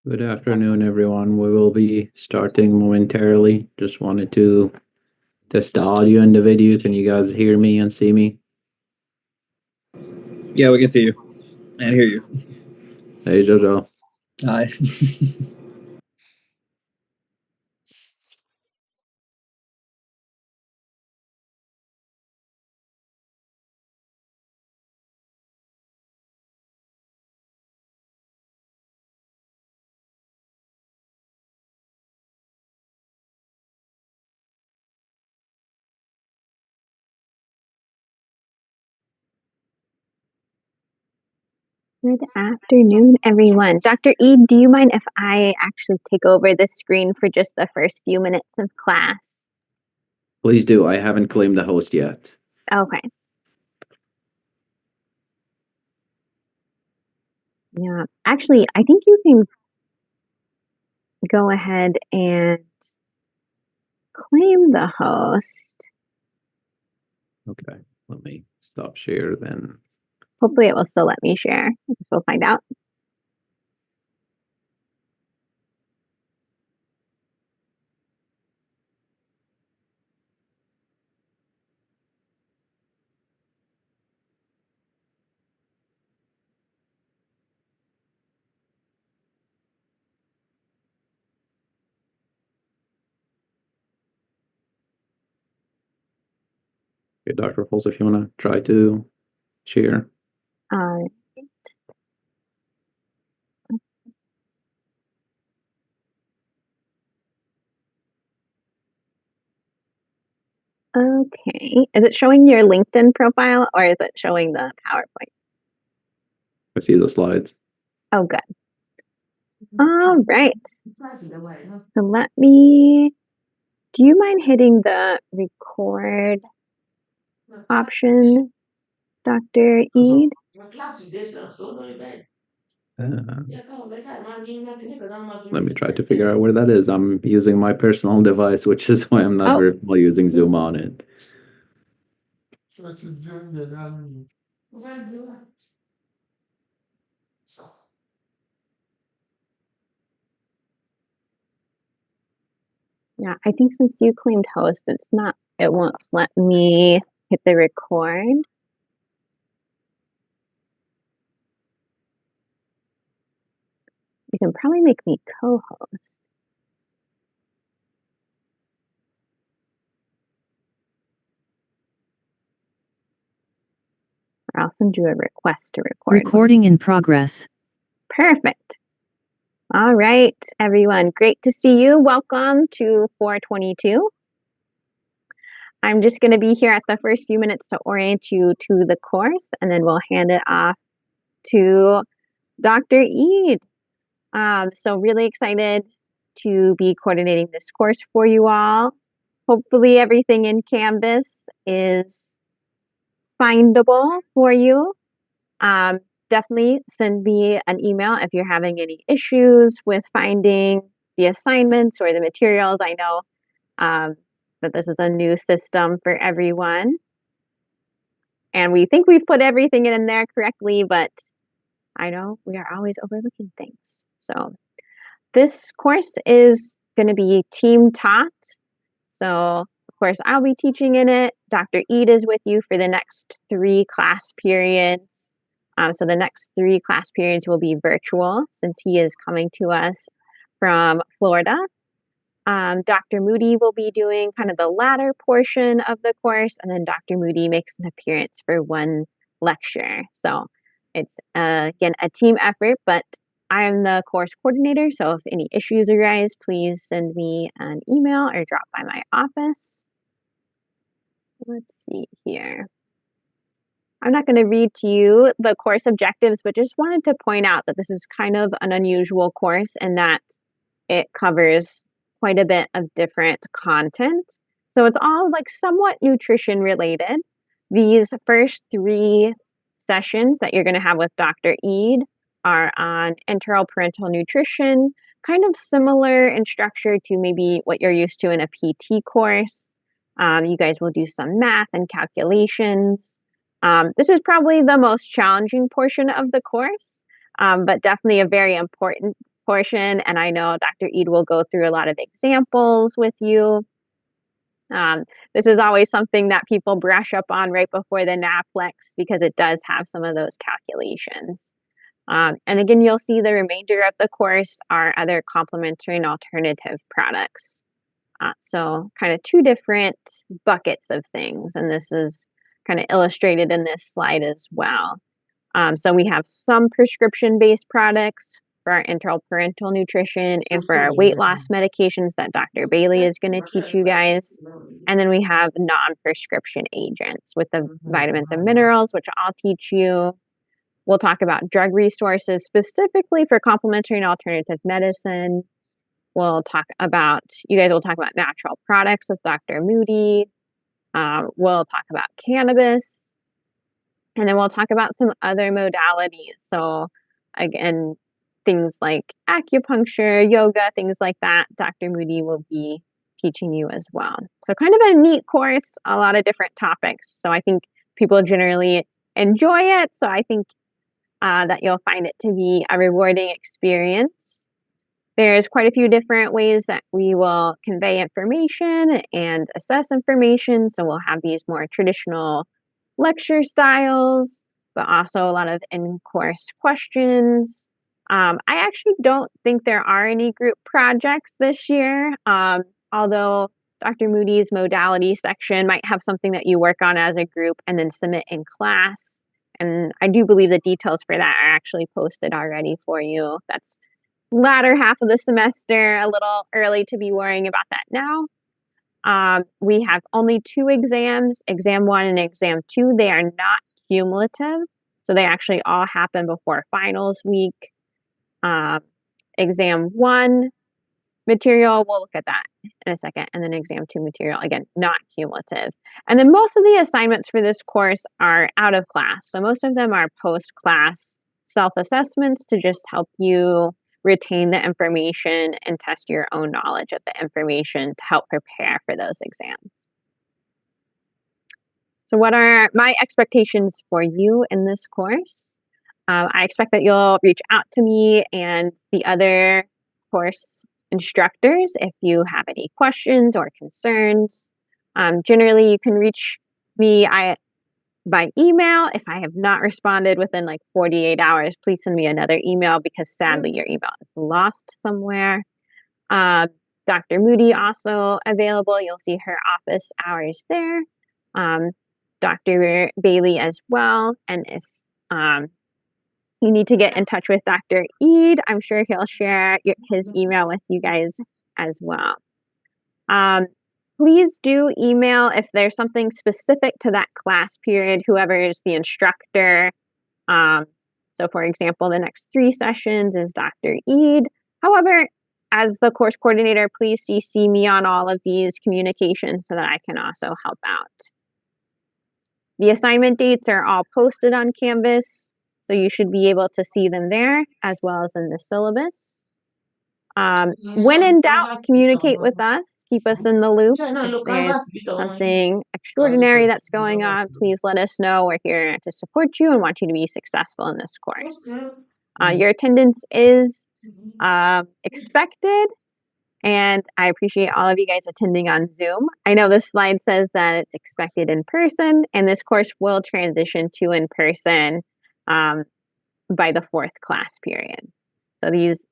Good afternoon, everyone. We will be starting momentarily. Just wanted to test the audio and the video. Can you guys hear me and see me? Yeah, we can see you and hear you. Hey, Jojo. Hi. Good afternoon, everyone. Dr. E, do you mind if I actually take over the screen for just the first few minutes of class? Please do. I haven't claimed the host yet. Okay. Yeah, actually, I think you can go ahead and claim the host. Okay, let me stop share then. Hopefully it will still let me share. I guess we'll find out. Okay, Dr. Pulse, if you want to try to share. Okay. Is it showing your LinkedIn profile or is it showing the PowerPoint? I see the slides. Oh, good. All right. So let me, do you mind hitting the record option, Dr. Eid? Let me try to figure out where that is. I'm using my personal device, which is why I'm not very well using Zoom on it. Yeah, I think since you claimed host, it won't let me hit the record. You can probably make me co-host. Or I'll send you a request to record. Recording in progress. Perfect. All right, everyone. Great to see you. Welcome to 422. I'm just going to be here at the first few minutes to orient you to the course, and then we'll hand it off to Dr. Eid. So really excited to be coordinating this course for you all. Hopefully everything in Canvas is findable for you. Definitely send me an email if you're having any issues with finding the assignments or the materials. I know that this is a new system for everyone. And we think we've put everything in there correctly, but I know we are always overlooking things. So this course is going to be team taught. So of course I'll be teaching in it. Dr. Eid is with you for the next 3 class periods. So the next 3 class periods will be virtual since he is coming to us from Florida. Dr. Moody will be doing kind of the latter portion of the course, and then Dr. Moody makes an appearance for 1 lecture. So it's, again, a team effort, but I am the course coordinator, so if any issues arise, please send me an email or drop by my office. Let's see here. I'm not going to read to you the course objectives, but just wanted to point out that this is kind of an unusual course in that it covers quite a bit of different content. So it's all like somewhat nutrition related. These first 3 sessions that you're going to have with Dr. Eid are on enteral parental nutrition, kind of similar in structure to maybe what you're used to in a PT course. You guys will do some math and calculations. This is probably the most challenging portion of the course, but definitely a very important portion. And I know Dr. Eid will go through a lot of examples with you. This is always something that people brush up on right before the NAPLEX because it does have some of those calculations. And again, you'll see the remainder of the course are other complementary and alternative products. So kind of 2 different buckets of things. And this is kind of illustrated in this slide as well. So we have some prescription-based products for our enteral parental nutrition and for our weight loss medications that Dr. Bailey is going to teach you guys. And then we have non-prescription agents with the vitamins and minerals, which I'll teach you. We'll talk about drug resources specifically for complementary and alternative medicine. We'll talk about, you guys will talk about natural products with Dr. Moody. We'll talk about cannabis. And then we'll talk about some other modalities. So again, things like acupuncture, yoga, things like that, Dr. Moody will be teaching you as well. So kind of a neat course, a lot of different topics. So I think people generally enjoy it. So I think that you'll find it to be a rewarding experience. There's quite a few different ways that we will convey information and assess information. So we'll have these more traditional lecture styles, but also a lot of in-course questions. I actually don't think there are any group projects this year, although Dr. Moody's modality section might have something that you work on as a group and then submit in class. And I do believe the details for that are actually posted already for you. That's latter half of the semester, a little early to be worrying about that now. We have only 2 exams, exam 1 and exam 2. They are not cumulative, so they actually all happen before finals week. Exam 1 material, we'll look at that in a second, and then exam 2 material, again, not cumulative. And then most of the assignments for this course are out of class, so most of them are post-class self-assessments to just help you retain the information and test your own knowledge of the information to help prepare for those exams. So what are my expectations for you in this course? I expect that you'll reach out to me and the other course instructors if you have any questions or concerns. Generally, you can reach me by email. If I have not responded within like 48 hours, please send me another email because sadly your email is lost somewhere. Dr. Moody also available. You'll see her office hours there. Dr. Bailey as well. And if you need to get in touch with Dr. Eid, I'm sure he'll share his email with you guys as well. Please do email if there's something specific to that class period, whoever is the instructor. So for example, the next 3 sessions is Dr. Eid. However, as the course coordinator, please CC me on all of these communications so that I can also help out. The assignment dates are all posted on Canvas, so you should be able to see them there as well as in the syllabus. When in doubt, communicate with us. Keep us in the loop. If there's something extraordinary that's going on, please let us know. We're here to support you and want you to be successful in this course. Your attendance is expected, and I appreciate all of you guys attending on Zoom. I know this slide says that it's expected in person, and this course will transition to in person by the 4th class period. So these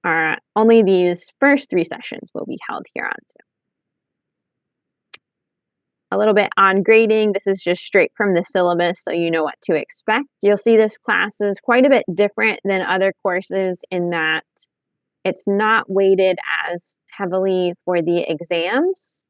are only these first 3 sessions will be held here on Zoom. A little bit on grading. This is just straight from the syllabus, so you know what to expect. You'll see this class is quite a bit different than other courses in that it's not weighted as heavily for the exams,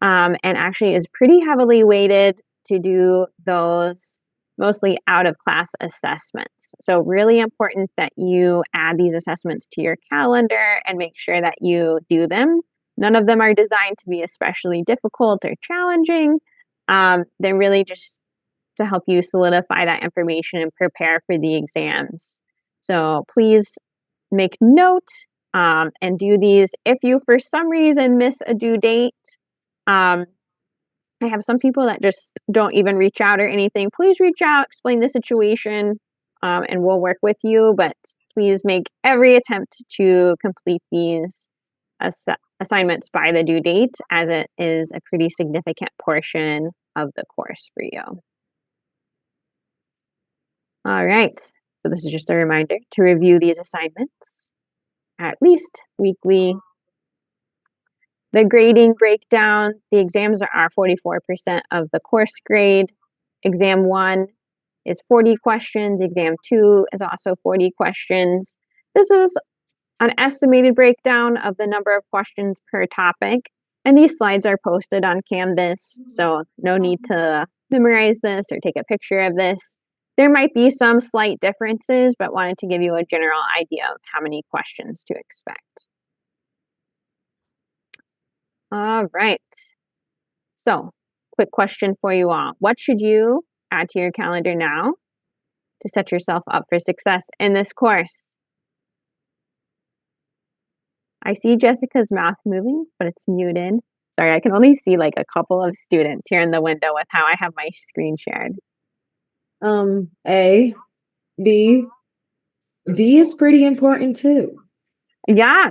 and actually is pretty heavily weighted to do those mostly out of class assessments. So really important that you add these assessments to your calendar and make sure that you do them. None of them are designed to be especially difficult or challenging. They're really just to help you solidify that information and prepare for the exams. So please make note and do these. If you, for some reason, miss a due date, I have some people that just don't even reach out or anything. Please reach out, explain the situation, and we'll work with you. But please make every attempt to complete these assignments by the due date, as it is a pretty significant portion of the course for you. All right. So this is just a reminder to review these assignments at least weekly. The grading breakdown, the exams are 44% of the course grade. Exam 1 is 40 questions. Exam 2 is also 40 questions. This is an estimated breakdown of the number of questions per topic. And these slides are posted on Canvas, so no need to memorize this or take a picture of this. There might be some slight differences, but wanted to give you a general idea of how many questions to expect. All right. So, quick question for you all. What should you add to your calendar now to set yourself up for success in this course? I see Jessica's mouth moving, but it's muted. Sorry, I can only see like a couple of students here in the window with how I have my screen shared. A, B, D is pretty important too. Yeah,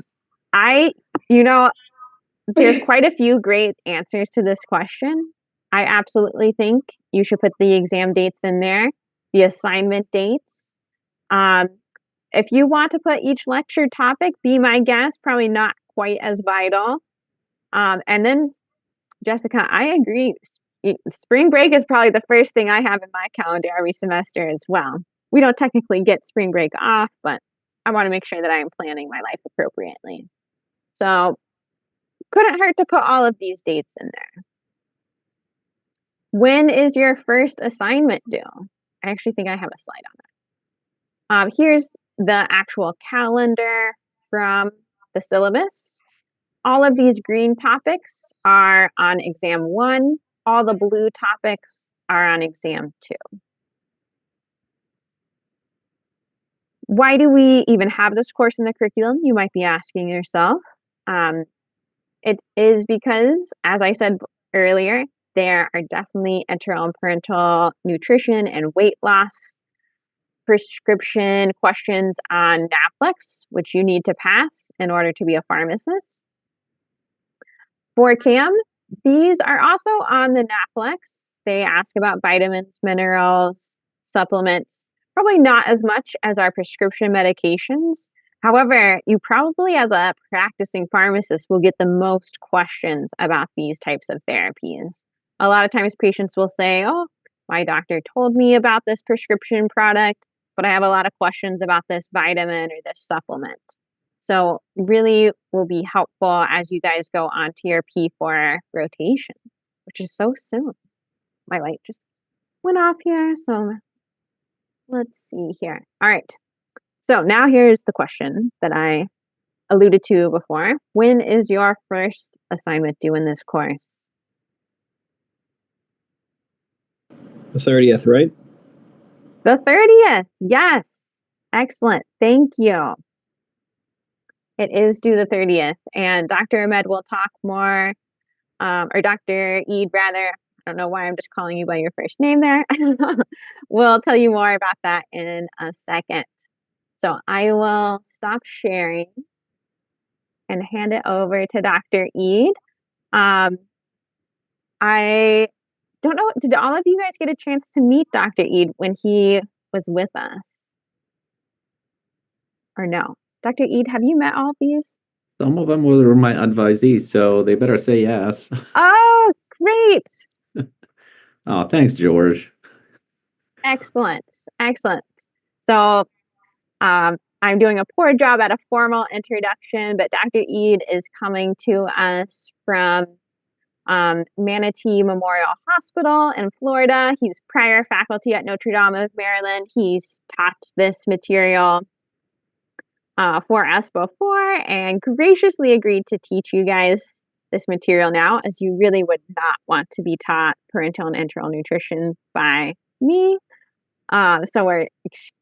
there's quite a few great answers to this question. I absolutely think you should put the exam dates in there, the assignment dates. If you want to put each lecture topic, be my guest, probably not quite as vital. And then, Jessica, I agree. Spring break is probably the first thing I have in my calendar every semester as well. We don't technically get spring break off, but I want to make sure that I am planning my life appropriately. So, couldn't hurt to put all of these dates in there. When is your first assignment due? I actually think I have a slide on that. Here's the actual calendar from the syllabus. All of these green topics are on exam 1. All the blue topics are on exam 2. Why do we even have this course in the curriculum? You might be asking yourself. It is because, as I said earlier, there are definitely enteral and parental nutrition and weight loss prescription questions on NAPLEX, which you need to pass in order to be a pharmacist. For CAM, these are also on the NAPLEX. They ask about vitamins, minerals, supplements, probably not as much as our prescription medications. However, you probably, as a practicing pharmacist, will get the most questions about these types of therapies. A lot of times patients will say, oh, my doctor told me about this prescription product, but I have a lot of questions about this vitamin or this supplement. So really will be helpful as you guys go on to your P4 rotation, which is so soon. My light just went off here, so let's see here. All right. So now here's the question that I alluded to before. When is your first assignment due in this course? The 30th, right? The 30th. Yes. Excellent. Thank you. It is due the 30th. And Dr. Ahmed will talk more, or Dr. Eid, rather. I don't know why I'm just calling you by your first name there. We'll tell you more about that in a second. So I will stop sharing and hand it over to Dr. Eid. I don't know, did all of you guys get a chance to meet Dr. Eid when he was with us? Or no? Dr. Eid, have you met all of these? Some of them were my advisees, so they better say yes. Oh, great. Oh, thanks, George. Excellent. Excellent. So I'm doing a poor job at a formal introduction, but Dr. Eid is coming to us from Manatee Memorial Hospital in Florida. He's prior faculty at Notre Dame of Maryland. He's taught this material for us before and graciously agreed to teach you guys this material now, as you really would not want to be taught parental and enteral nutrition by me. So we're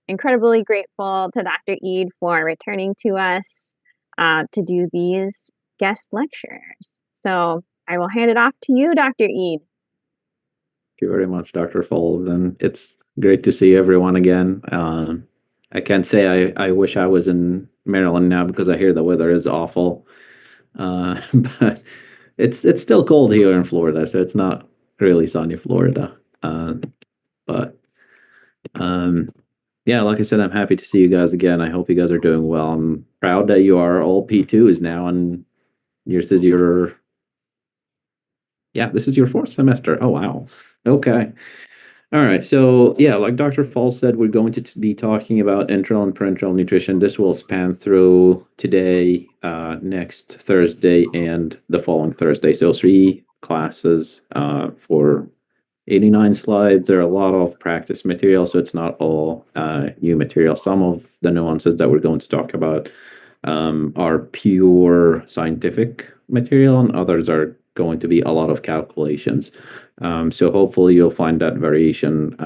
incredibly grateful to Dr. Eid for returning to us to do these guest lectures. So I will hand it off to you, Dr. Eid. Thank you very much, Dr. Fold, and it's great to see everyone again. I can't say I wish I was in Maryland now because I hear the weather is awful, but it's still cold here in Florida, so it's not really sunny Florida. But yeah, like I said, I'm happy to see you guys again. I hope you guys are doing well. I'm proud that you are all P2s now, and this is your this is your fourth semester. Oh wow. Okay. All right. So yeah, like Dr. Fall said, we're going to be talking about enteral and parenteral nutrition. This will span through today, next Thursday, and the following Thursday. So 3 classes for 89 slides. There are a lot of practice material, so it's not all new material. Some of the nuances that we're going to talk about are pure scientific material, and others are going to be a lot of calculations. So hopefully you'll find that variation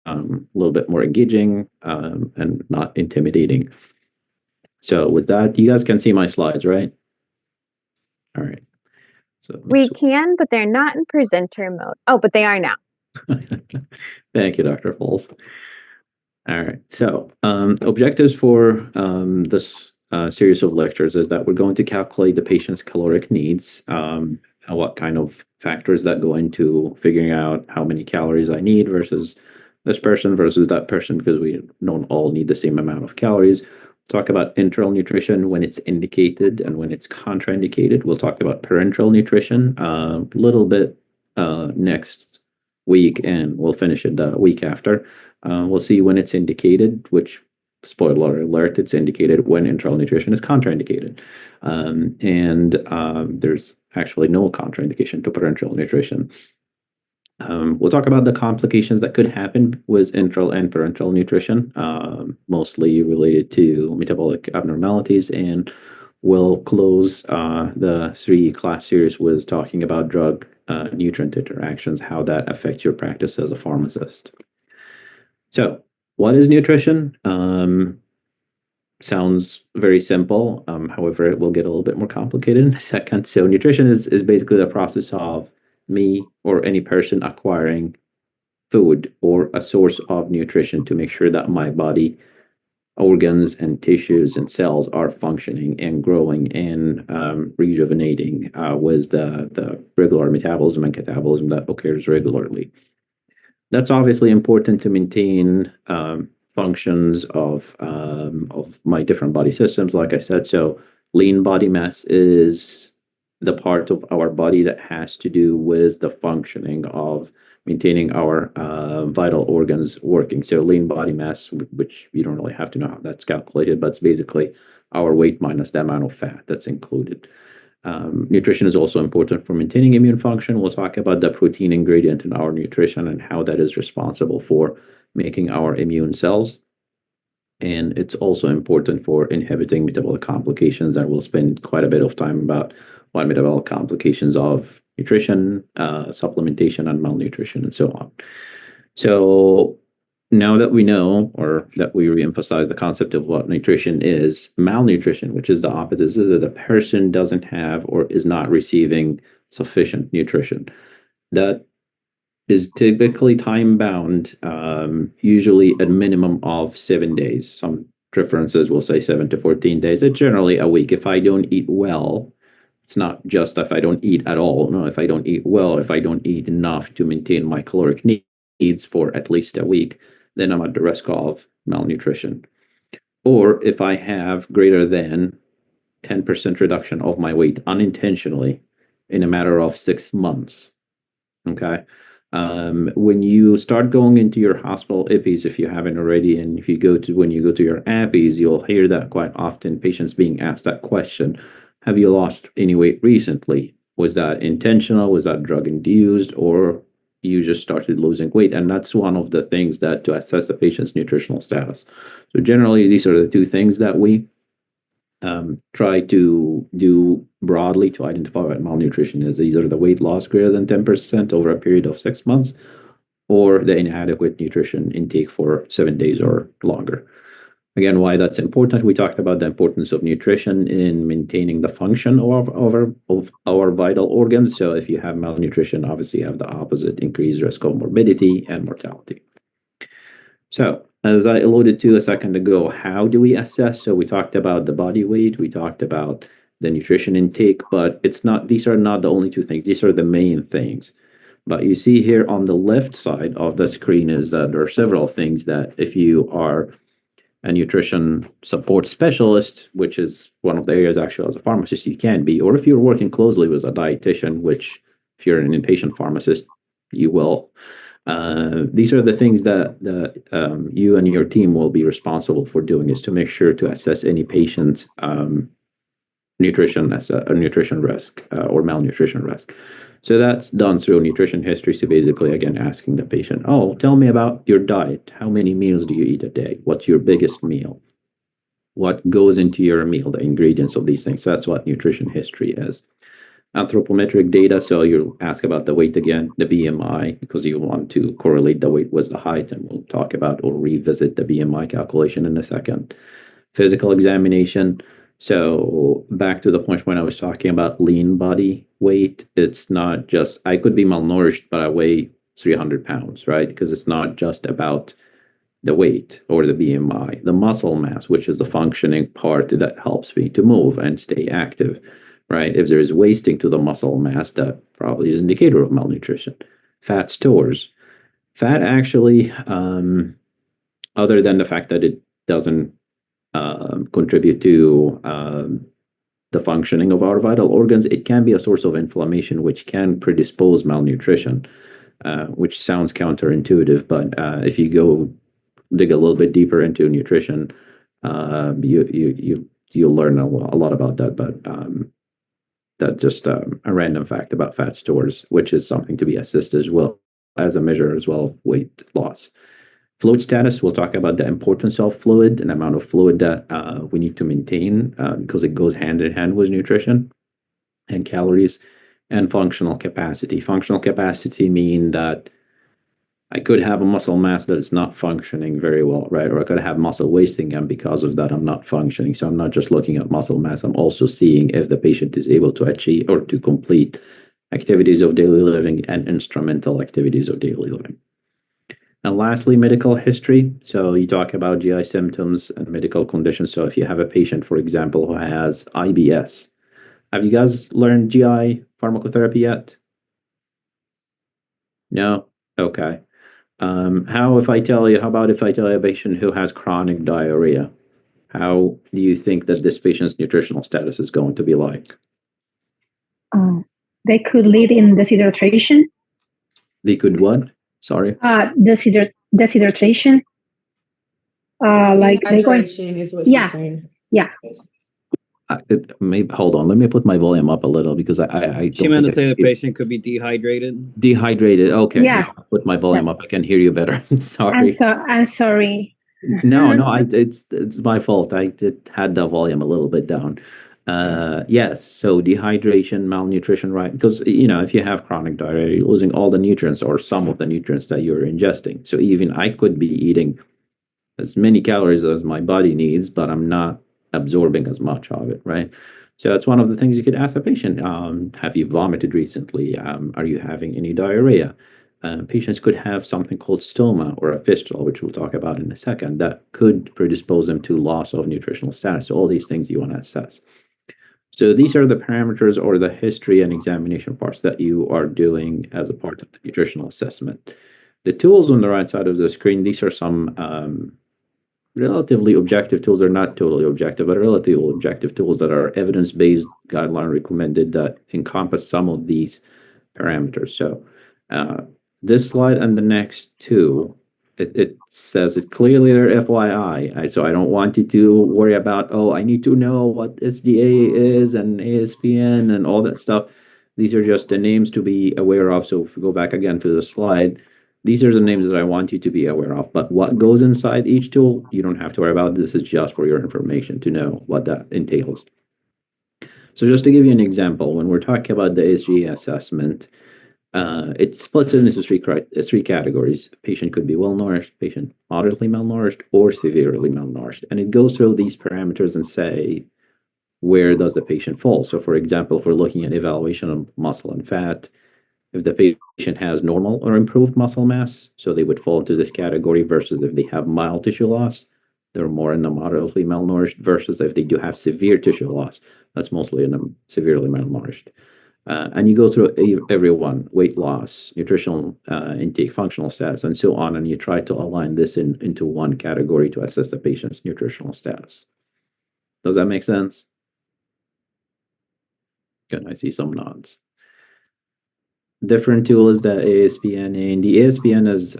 a little bit more engaging and not intimidating. So with that, you guys can see my slides, right? All right. So We can, but they're not in presenter mode. Oh, but they are now. Thank you, Dr. Foles. All right. So objectives for this series of lectures is that we're going to calculate the patient's caloric needs, and what kind of factors that go into figuring out how many calories I need versus this person versus that person, because we don't all need the same amount of calories. Talk about enteral nutrition when it's indicated and when it's contraindicated. We'll talk about parenteral nutrition a little bit next week, and we'll finish it the week after. We'll see when it's indicated, which, spoiler alert, it's indicated when enteral nutrition is contraindicated. And there's actually no contraindication to parenteral nutrition. We'll talk about the complications that could happen with enteral and parenteral nutrition, mostly related to metabolic abnormalities, and we'll close the 3 class series with talking about drug nutrient interactions, how that affects your practice as a pharmacist. So what is nutrition? Sounds very simple. However, it will get a little bit more complicated in a second. So nutrition is basically the process of me or any person acquiring food or a source of nutrition to make sure that my body, organs and tissues and cells are functioning and growing and rejuvenating with the regular metabolism and catabolism that occurs regularly. That's obviously important to maintain functions of my different body systems, like I said. So lean body mass is the part of our body that has to do with the functioning of maintaining our vital organs working. So lean body mass, which you don't really have to know how that's calculated, but it's basically our weight minus the amount of fat that's included. Nutrition is also important for maintaining immune function. We'll talk about the protein ingredient in our nutrition and how that is responsible for making our immune cells. And it's also important for inhibiting metabolic complications, and we'll spend quite a bit of time about what metabolic complications of nutrition, supplementation, and malnutrition, and so on. So now that we know, or that we reemphasize the concept of what nutrition is, malnutrition, which is the opposite, is that the person doesn't have or is not receiving sufficient nutrition. That is typically time bound, usually a minimum of 7 days. Some preferences will say 7 to 14 days. It's generally a week. If I don't eat well, it's not just if I don't eat at all. No, if I don't eat well, if I don't eat enough to maintain my caloric needs for at least a week, then I'm at the risk of malnutrition. Or if I have greater than 10% reduction of my weight unintentionally in a matter of 6 months. Okay. When you start going into your hospital IPs, if you haven't already, and if you go to when you go to your APPs, you'll hear that quite often, patients being asked that question: have you lost any weight recently? Was that intentional? Was that drug induced? Or you just started losing weight? And that's one of the things that to assess the patient's nutritional status. So generally, these are the two things that we try to do broadly to identify what malnutrition is: either the weight loss greater than 10% over a period of 6 months, or the inadequate nutrition intake for 7 days or longer. Again, why that's important: we talked about the importance of nutrition in maintaining the function of our vital organs. So if you have malnutrition, obviously you have the opposite: increased risk of morbidity and mortality. So, as I alluded to a second ago, how do we assess? So we talked about the body weight, we talked about the nutrition intake, but these are not the only two things. These are the main things. But you see here on the left side of the screen is that there are several things that if you are a nutrition support specialist, which is one of the areas actually as a pharmacist you can be, or if you're working closely with a dietitian, which if you're an inpatient pharmacist, you will. These are the things that you and your team will be responsible for doing, is to make sure to assess any patient's nutrition as a nutrition risk or malnutrition risk. So that's done through nutrition history. So basically, again, asking the patient, oh, tell me about your diet. How many meals do you eat a day? What's your biggest meal? What goes into your meal, the ingredients of these things. So that's what nutrition history is. Anthropometric data, so you'll ask about the weight again, the BMI, because you want to correlate the weight with the height, and we'll talk about or revisit the BMI calculation in a second. Physical examination. So back to the point when I was talking about lean body weight, it's not just, I could be malnourished, but I weigh 300 pounds, right? Because it's not just about the weight or the BMI, the muscle mass, which is the functioning part that helps me to move and stay active, right? If there is wasting to the muscle mass, that probably is an indicator of malnutrition. Fat stores. Fat actually, other than the fact that it doesn't contribute to the functioning of our vital organs, it can be a source of inflammation, which can predispose malnutrition, which sounds counterintuitive, but if you go dig a little bit deeper into nutrition, you'll learn a lot about that. But that's just a random fact about fat stores, which is something to be assessed as well as a measure as well of weight loss. Fluid status, we'll talk about the importance of fluid and amount of fluid that we need to maintain because it goes hand in hand with nutrition and calories. And functional capacity. Functional capacity mean that I could have a muscle mass that is not functioning very well, right? Or I could have muscle wasting, and because of that, I'm not functioning. So I'm not just looking at muscle mass, I'm also seeing if the patient is able to achieve or to complete activities of daily living and instrumental activities of daily living. And lastly, medical history. So you talk about GI symptoms and medical conditions. So if you have a patient, for example, who has IBS, have you guys learned GI pharmacotherapy yet? No? Okay. How about if I tell you a patient who has chronic diarrhea? How do you think that this patient's nutritional status is going to be like? They could lead in dehydration. They could what? Sorry? Dehydration. Like they're going. Dehydration is what Yeah. she's saying. Yeah. Hold on. Let me put my volume up a little because I She don't meant to think say the patient could be dehydrated. dehydrated. Okay. Yeah. Now I'll put my volume up. I can hear you better. Sorry. I'm sorry. No, it's my fault. I had the volume a little bit down. Yes, so dehydration, malnutrition, right? Because if you have chronic diarrhea, you're losing all the nutrients or some of the nutrients that you're ingesting. So even I could be eating as many calories as my body needs, but I'm not absorbing as much of it, right? So that's one of the things you could ask a patient. Have you vomited recently? Are you having any diarrhea? Patients could have something called stoma or a fistula, which we'll talk about in a second, that could predispose them to loss of nutritional status. So all these things you want to assess. So these are the parameters or the history and examination parts that you are doing as a part of the nutritional assessment. The tools on the right side of the screen, these are some relatively objective tools. They're not totally objective, but relatively objective tools that are evidence-based, guideline recommended, that encompass some of these parameters. So this slide and the next two, it says it clearly they're FYI. So I don't want you to worry about, oh, I need to know what SDA is and ASPN and all that stuff. These are just the names to be aware of. So if we go back again to the slide, these are the names that I want you to be aware of. But what goes inside each tool, you don't have to worry about. This is just for your information to know what that entails. So just to give you an example, when we're talking about the SGA assessment, it splits it into three categories. Patient could be well-nourished, patient moderately malnourished, or severely malnourished. And it goes through these parameters and say, where does the patient fall? So for example, if we're looking at evaluation of muscle and fat, if the patient has normal or improved muscle mass, so they would fall into this category, versus if they have mild tissue loss, they're more in the moderately malnourished, versus if they do have severe tissue loss, that's mostly in the severely malnourished. And you go through every one: weight loss, nutritional intake, functional status, and so on. And you try to align this into one category to assess the patient's nutritional status. Does that make sense? Good, I see some nods. Different tool is the ASPN, and the ASPN is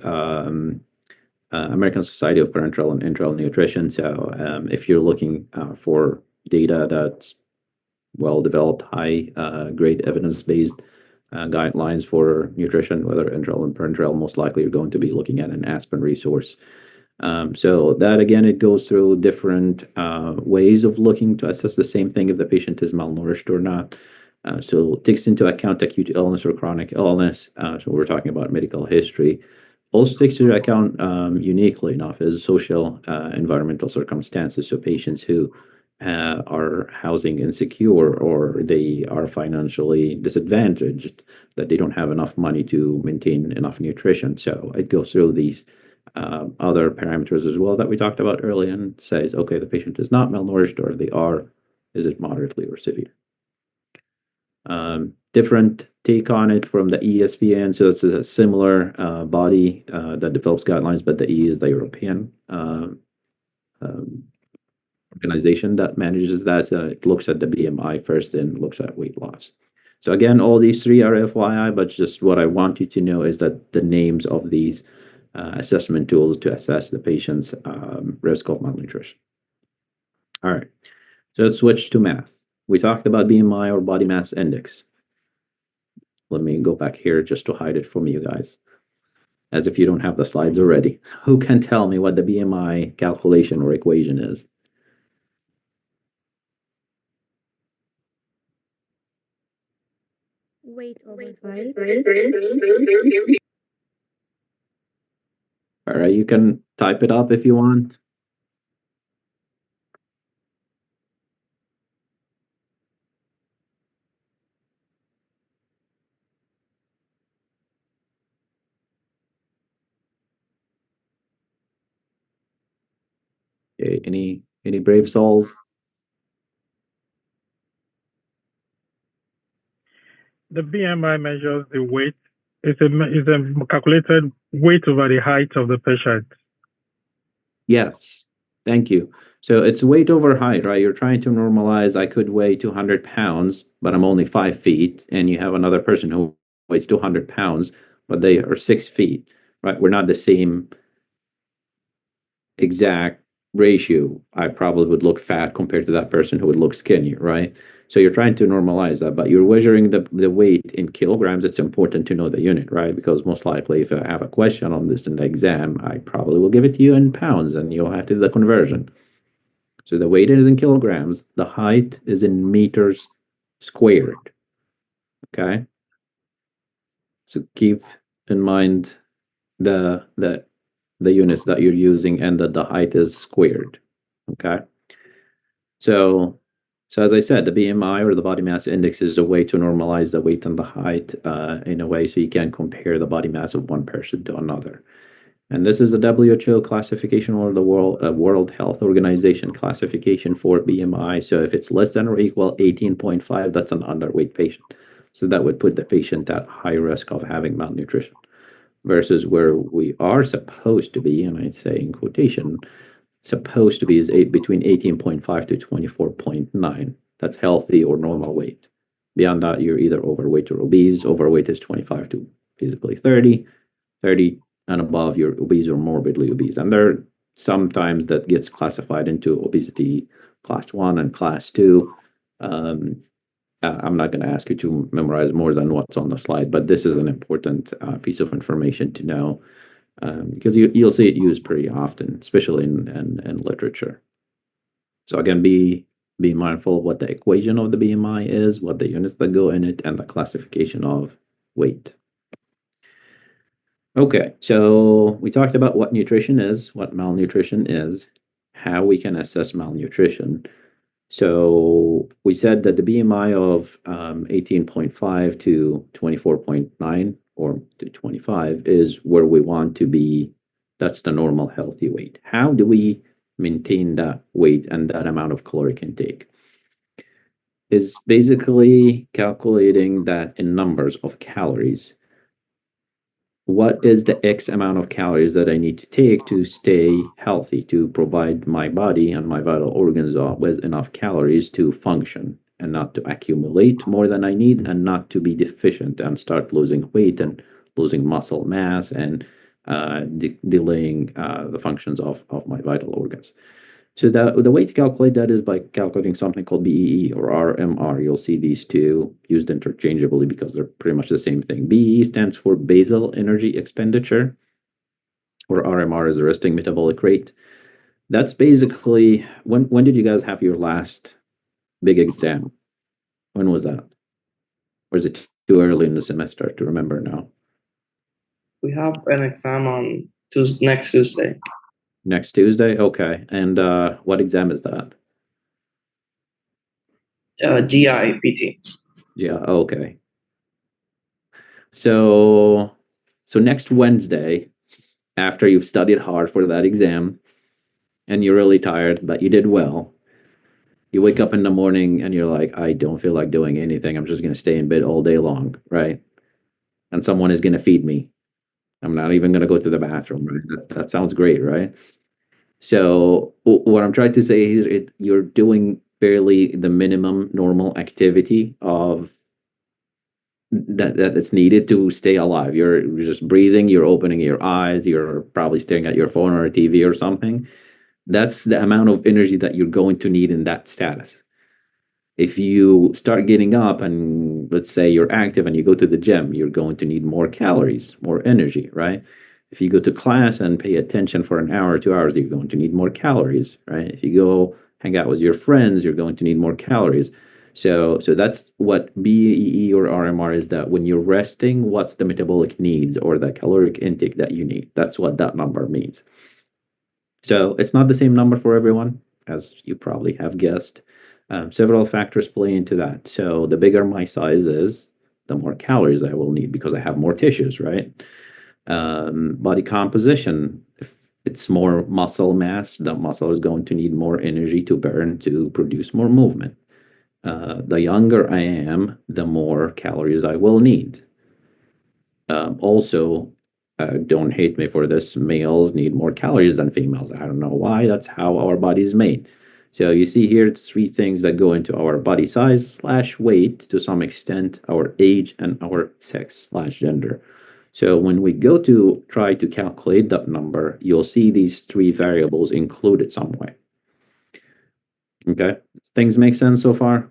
American Society of Parenteral and Enteral Nutrition. So if you're looking for data that's well-developed, high grade evidence-based guidelines for nutrition, whether enteral and parenteral, most likely you're going to be looking at an Aspen resource. So that, again, it goes through different ways of looking to assess the same thing if the patient is malnourished or not. So it takes into account acute illness or chronic illness. So we're talking about medical history. Also takes into account, uniquely enough, is social environmental circumstances. So patients who are housing insecure, or they are financially disadvantaged, that they don't have enough money to maintain enough nutrition. So it goes through these other parameters as well that we talked about earlier, and says, okay, the patient is not malnourished, or they are, is it moderately or severe? Different take on it from the ESPN. So it's a similar body that develops guidelines, but the E is the European organization that manages that. It looks at the BMI first and looks at weight loss. So again, all these three are FYI, but just what I want you to know is that the names of these assessment tools to assess the patient's risk of malnutrition. All right, so let's switch to math. We talked about BMI, or body mass index. Let me go back here just to hide it from you guys, as if you don't have the slides already. Who can tell me what the BMI calculation or equation is? Weight over height. All right, you can type it up if you want. Okay, any brave souls? The BMI measures the weight. It's a calculated weight over the height of the patient. Yes, thank you. So it's weight over height, right? You're trying to normalize. I could weigh 200 pounds, but I'm only 5 feet, and you have another person who weighs 200 pounds, but they are 6 feet, right? We're not the same exact ratio. I probably would look fat compared to that person who would look skinny, right? So you're trying to normalize that, but you're measuring the weight in kilograms. It's important to know the unit, right? Because most likely, if I have a question on this in the exam, I probably will give it to you in pounds, and you'll have to do the conversion. So the weight is in kilograms, the height is in meters squared. Okay. So keep in mind the units that you're using and that the height is squared. Okay. So as I said, the BMI or the body mass index is a way to normalize the weight and the height in a way so you can compare the body mass of one person to another. And this is the WHO classification or the World Health Organization classification for BMI. So if it's less than or equal 18.5, that's an underweight patient. So that would put the patient at high risk of having malnutrition versus where we are supposed to be, and I'd say in quotation, supposed to be is between 18.5 to 24.9. That's healthy or normal weight. Beyond that, you're either overweight or obese. Overweight is 25 to basically 30. 30 and above, you're obese or morbidly obese. And there are sometimes that gets classified into obesity class 1 and class 2. I'm not going to ask you to memorize more than what's on the slide, but this is an important piece of information to know because you'll see it used pretty often, especially in literature. So again, be mindful of what the equation of the BMI is, what the units that go in it, and the classification of weight. Okay, so we talked about what nutrition is, what malnutrition is, how we can assess malnutrition. So we said that the BMI of 18.5 to 24.9 or to 25 is where we want to be. That's the normal healthy weight. How do we maintain that weight and that amount of caloric intake? Is basically calculating that in numbers of calories. What is the X amount of calories that I need to take to stay healthy, to provide my body and my vital organs with enough calories to function and not to accumulate more than I need and not to be deficient and start losing weight and losing muscle mass and delaying the functions of my vital organs. So the way to calculate that is by calculating something called BEE or RMR. You'll see these two used interchangeably because they're pretty much the same thing. BEE stands for basal energy expenditure, or RMR is the resting metabolic rate. That's basically when did you guys have your last big exam? When was that? Or is it too early in the semester to remember now? We have an exam on next Tuesday. Next Tuesday? Okay. And what exam is that? GI PT. Yeah, okay. So next Wednesday, after you've studied hard for that exam and you're really tired, but you did well, you wake up in the morning and you're like, I don't feel like doing anything. I'm just going to stay in bed all day long, right? And someone is going to feed me. I'm not even going to go to the bathroom, right? That sounds great, right? So what I'm trying to say is you're doing barely the minimum normal activity of that's needed to stay alive. You're just breathing, you're opening your eyes, you're probably staring at your phone or a TV or something. That's the amount of energy that you're going to need in that status. If you start getting up and let's say you're active and you go to the gym, you're going to need more calories, more energy, right? If you go to class and pay attention for an hour or 2 hours, you're going to need more calories, right? If you go hang out with your friends, you're going to need more calories. So that's what BEE or RMR is, that when you're resting, what's the metabolic needs or the caloric intake that you need? That's what that number means. So it's not the same number for everyone, as you probably have guessed. Several factors play into that. So the bigger my size is, the more calories I will need because I have more tissues, right? Body composition. If it's more muscle mass, the muscle is going to need more energy to burn to produce more movement. The younger I am, the more calories I will need. Also, don't hate me for this, males need more calories than females. I don't know why, that's how our body's made. So you see here, it's 3 things that go into our body size / weight, to some extent, our age, and our sex / gender. So when we go to try to calculate that number, you'll see these 3 variables included some way. Okay, things make sense so far?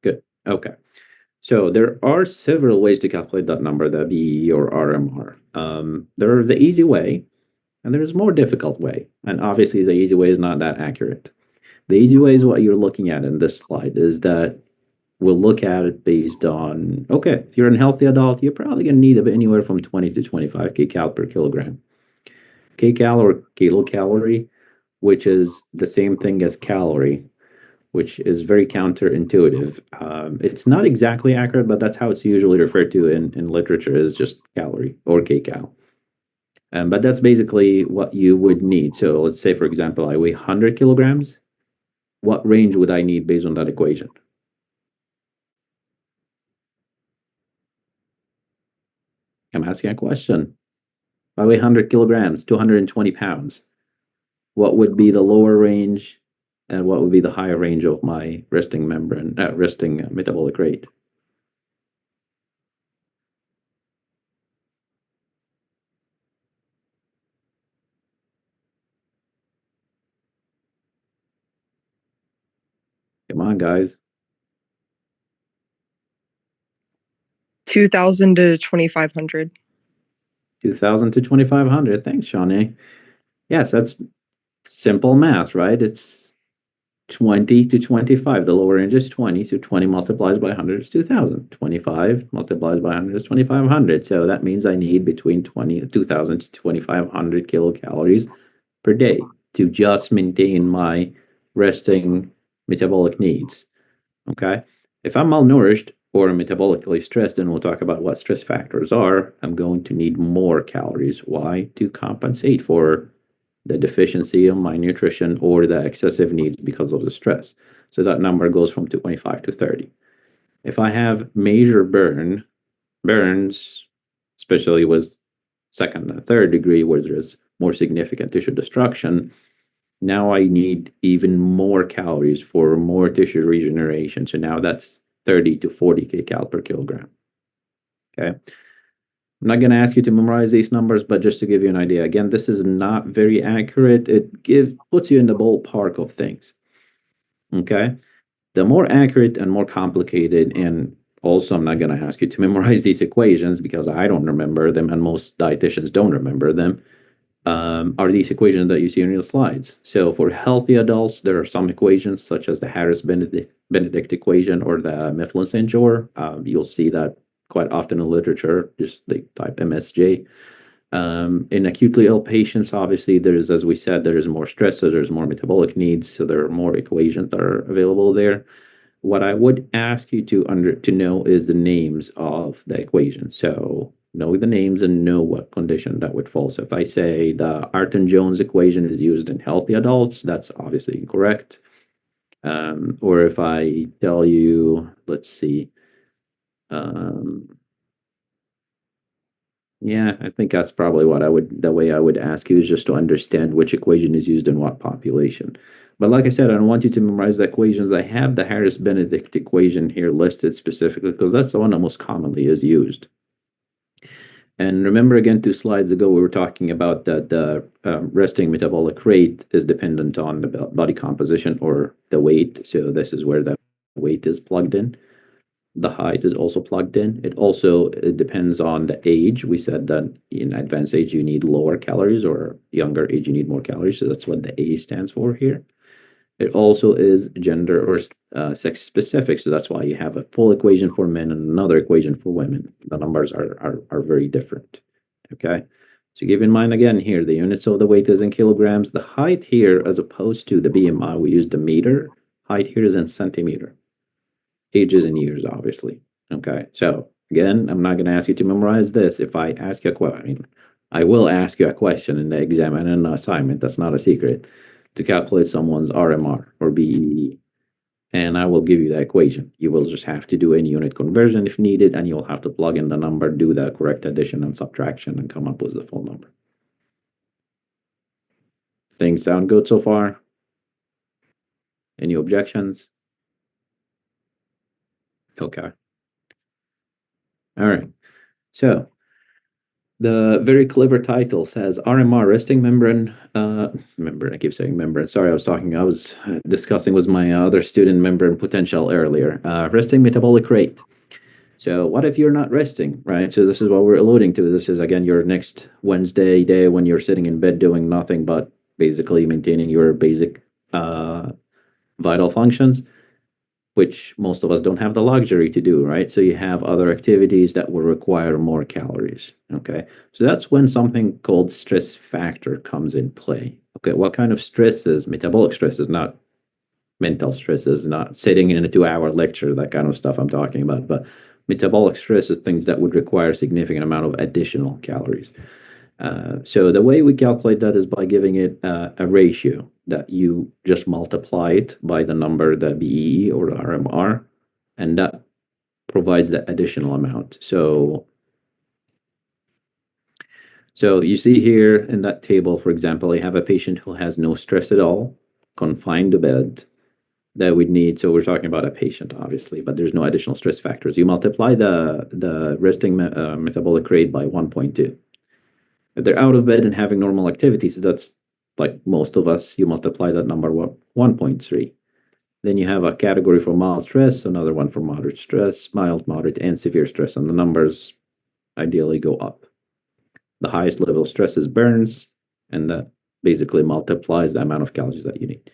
Good, okay. So there are several ways to calculate that number, the BE or RMR. There are the easy way, And there's a more difficult way. And obviously, the easy way is not that accurate. The easy way is what you're looking at in this slide, is that we'll look at it based on, okay, if you're a healthy adult, you're probably going to need anywhere from 20 to 25 kcal per kilogram. Kcal or kilocalorie, which is the same thing as calorie, which is very counterintuitive. It's not exactly accurate, but that's how it's usually referred to in literature, is just calorie or kcal. But that's basically what you would need. So let's say, for example, I weigh 100 kilograms. What range would I need based on that equation? I'm asking a question. If I weigh 100 kilograms, 220 pounds, what would be the lower range and what would be the higher range of my resting metabolic rate? Come on, guys. 2,000 to 2,500. 2,000 to 2,500. Thanks, Shawnee. Yes, that's simple math, right? It's 20 to 25. The lower range is 20, so 20 multiplies by 100 is 2,000. 25 multiplies by 100 is 2,500. So that means I need between 2,000 to 2,500 kilocalories per day to just maintain my resting metabolic needs. Okay? If I'm malnourished or metabolically stressed, and we'll talk about what stress factors are, I'm going to need more calories. Why? To compensate for the deficiency of my nutrition or the excessive needs because of the stress. So that number goes from 25 to 30. If I have major burns, especially with second and third degree, where there's more significant tissue destruction, now I need even more calories for more tissue regeneration. So now that's 30 to 40 kcal per kilogram. Okay. I'm not going to ask you to memorize these numbers, but just to give you an idea, again, this is not very accurate. It puts you in the ballpark of things. Okay. The more accurate and more complicated, and also I'm not going to ask you to memorize these equations because I don't remember them and most dietitians don't remember them, are these equations that you see on your slides. So for healthy adults, there are some equations such as the Harris-Benedict equation or the Mifflin-St. Jean. You'll see that quite often in literature, just they type MSJ. In acutely ill patients, obviously, there's, as we said, there is more stress, so there's more metabolic needs, so there are more equations that are available there. What I would ask you to know is the names of the equations. So know the names and know what condition that would fall. So if I say the Artin-Jones equation is used in healthy adults, that's obviously incorrect. Or if I tell you, let's see, yeah, I think that's probably the way I would ask you, is just to understand which equation is used in what population. But like I said, I don't want you to memorize the equations. I have the Harris-Benedict equation here listed specifically because that's the one that most commonly is used. And remember, again, 2 slides ago, we were talking about that the resting metabolic rate is dependent on the body composition or the weight. So this is where the weight is plugged in. The height is also plugged in. It depends on the age. We said that in advanced age, you need lower calories, or younger age, you need more calories. So that's what the A stands for here. It also is gender or sex specific. So that's why you have a full equation for men and another equation for women. The numbers are very different. Okay. So keep in mind, again, here, the units of the weight is in kilograms. The height here, as opposed to the BMI, we use the meter. Height here is in centimeter. Ages in years, obviously. Okay. So again, I'm not going to ask you to memorize this. If I ask you a question, I will ask you a question in the exam and in the assignment. That's not a secret. To calculate someone's RMR or BEE. And I will give you the equation. You will just have to do any unit conversion if needed, and you'll have to plug in the number, do the correct addition and subtraction, and come up with the full number. Things sound good so far? Any objections? Okay. All right. So the very clever title says RMR, resting membrane, I keep saying membrane. Sorry, I was discussing with my other student membrane potential earlier. Resting metabolic rate. So what if you're not resting, right? So this is what we're alluding to. This is again your next Wednesday day when you're sitting in bed doing nothing but basically maintaining your basic vital functions, which most of us don't have the luxury to do, right? So you have other activities that will require more calories. Okay. So that's when something called stress factor comes in play. Okay. What kind of stress is metabolic stress? Is not mental stress, is not sitting in a 2-hour lecture, that kind of stuff I'm talking about. But metabolic stress is things that would require a significant amount of additional calories. So the way we calculate that is by giving it a ratio that you just multiply it by the number, the BEE or the RMR, and that provides the additional amount. So you see here in that table, for example, you have a patient who has no stress at all, confined to bed, that we'd need. So we're talking about a patient, obviously, but there's no additional stress factors. You multiply the resting metabolic rate by 1.2. If they're out of bed and having normal activities, that's like most of us, you multiply that number 1.3. Then you have a category for mild stress, another one for moderate stress, mild, moderate, and severe stress, and the numbers ideally go up. The highest level of stress is burns, and that basically multiplies the amount of calories that you need.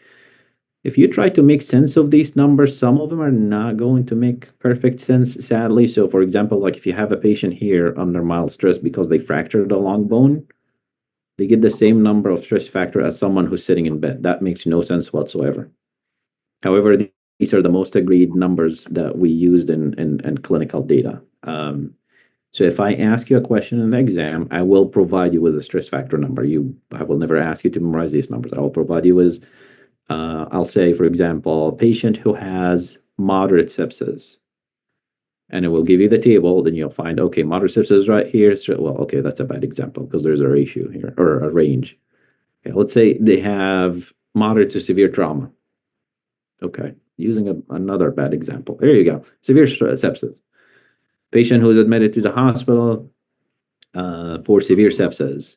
If you try to make sense of these numbers, some of them are not going to make perfect sense, sadly. So, for example, like if you have a patient here under mild stress because they fractured a long bone, they get the same number of stress factor as someone who's sitting in bed. That makes no sense whatsoever. However, these are the most agreed numbers that we used in clinical data. So if I ask you a question in the exam, I will provide you with a stress factor number. I will never ask you to memorize these numbers. I will provide you with I'll say, for example, a patient who has moderate sepsis, and it will give you the table. Then you'll find, okay, moderate sepsis is right here. So, well, okay, that's a bad example because there's a ratio here or a range. Okay, let's say they have moderate to severe trauma. Okay, using another bad example. There you go. Severe sepsis. Patient who's admitted to the hospital for severe sepsis.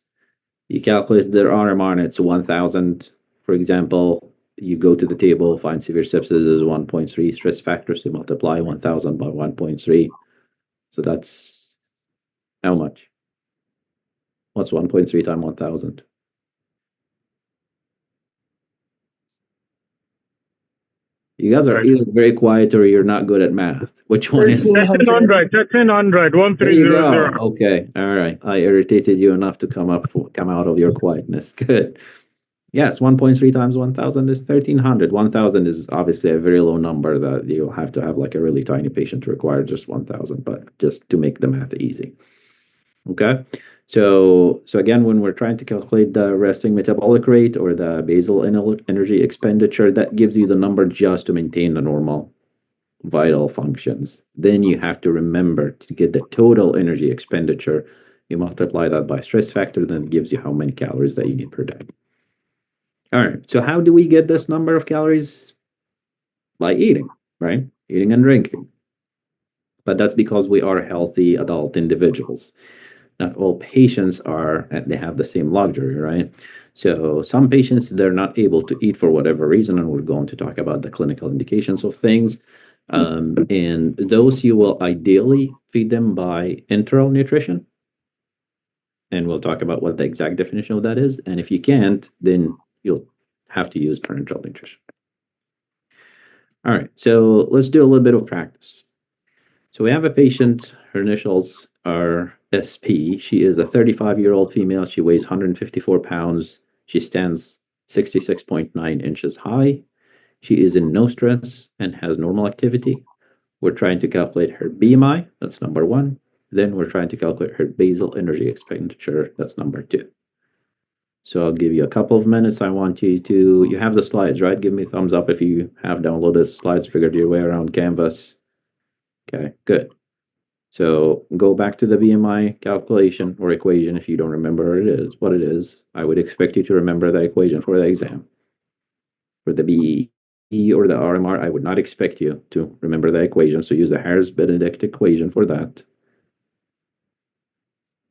You calculate their RMR and it's 1,000, for example. You go to the table, find severe sepsis is 1.3 stress factor, so you multiply 1,000 by 1.3. So that's how much? What's 1.3 times 1,000? You guys are either very quiet or you're not good at math. Which one is it? 1,300. 1,300. There you go. 1,300. Okay. All right. I irritated you enough to come out of your quietness. Good. Yes, 1.3 times 1,000 is 1,300. 1,000 is obviously a very low number that you'll have to have like a really tiny patient to require just 1,000, but just to make the math easy. Okay. So again, when we're trying to calculate the resting metabolic rate or the basal energy expenditure, that gives you the number just to maintain the normal vital functions. Then you have to remember to get the total energy expenditure. You multiply that by stress factor, then it gives you how many calories that you need per day. All right. So how do we get this number of calories? By eating, right? Eating and drinking. But that's because we are healthy adult individuals. Not all patients they have the same luxury, right? So some patients, they're not able to eat for whatever reason, and we're going to talk about the clinical indications of things. And those you will ideally feed them by enteral nutrition. And we'll talk about what the exact definition of that is. And if you can't, then you'll have to use parenteral nutrition. All right, so let's do a little bit of practice. So we have a patient, her initials are SP. She is a 35-year-old female. She weighs 154 pounds. She stands 66.9 inches high. She is in no stress and has normal activity. We're trying to calculate her BMI. That's number one. Then we're trying to calculate her basal energy expenditure. That's number two. So I'll give you a couple of minutes. I want you have the slides, right? Give me a thumbs up if you have downloaded slides, figured your way around Canvas. Okay, good. So go back to the BMI calculation or equation if you don't remember what it is. I would expect you to remember the equation for the exam. For the BEE or the RMR, I would not expect you to remember the equation. So use the Harris-Benedict equation for that.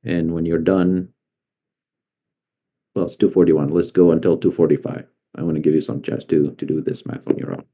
And when you're done, well, it's 241. Let's go until 245. I want to give you some chance to do this math on your own.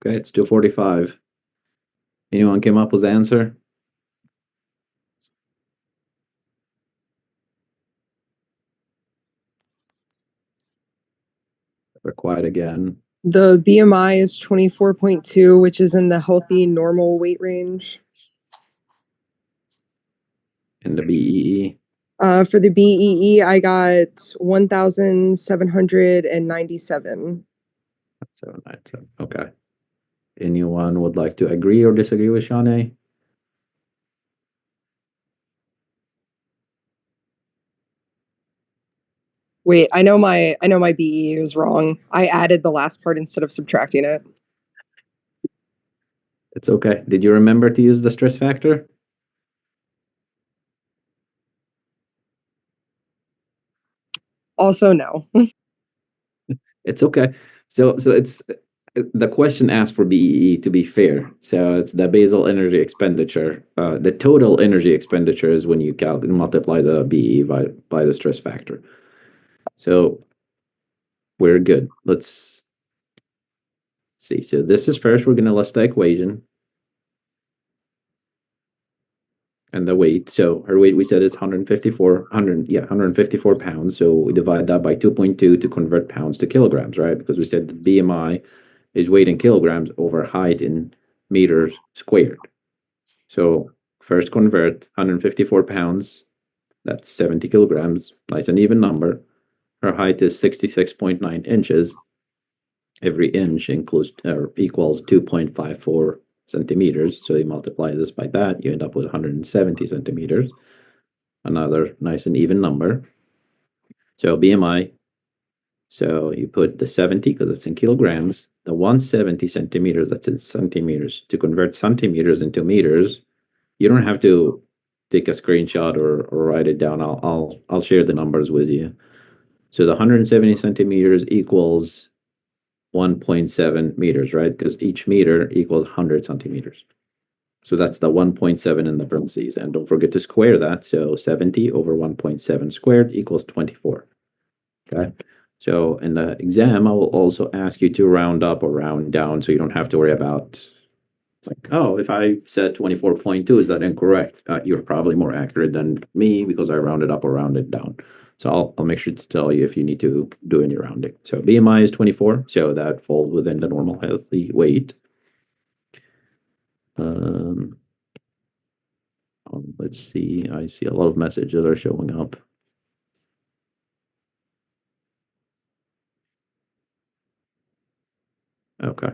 Okay, it's 245. Anyone came up with the answer? We're quiet again. The BMI is 24.2, which is in the healthy normal weight range. And the BEE? For the BEE, I got 1,797. So, okay. Anyone would like to agree or disagree with Shanae? Wait, I know my BEE is wrong. I added the last part instead of subtracting it. It's okay. Did you remember to use the stress factor? Also, no. It's okay. So it's the question asked for BEE to be fair. So it's the basal energy expenditure. The total energy expenditure is when you multiply the BEE by the stress factor. So we're good. Let's see. So this is first, we're going to list the equation and the weight. So her weight, we said it's 154 pounds. So we divide that by 2.2 to convert pounds to kilograms, right? Because we said the BMI is weight in kilograms over height in meters squared. So first convert 154 pounds. That's 70 kilograms. Nice and even number. Her height is 66.9 inches. Every inch equals 2.54 centimeters. So you multiply this by that, you end up with 170 centimeters. Another nice and even number. So BMI. So you put the 70 because it's in kilograms. The 170 centimeters, that's in centimeters. To convert centimeters into meters, you don't have to take a screenshot or write it down. I'll share the numbers with you. So the 170 centimeters equals 1.7 meters, right? Because each meter equals 100 centimeters. So that's the 1.7 in the parentheses. And don't forget to square that. So 70 over 1.7 squared equals 24. Okay. So in the exam, I will also ask you to round up or round down so you don't have to worry about like, oh, if I said 24.2, is that incorrect? You're probably more accurate than me because I rounded up or rounded down. So I'll make sure to tell you if you need to do any rounding. So BMI is 24, so that falls within the normal healthy weight. Let's see. I see a lot of messages are showing up. Okay.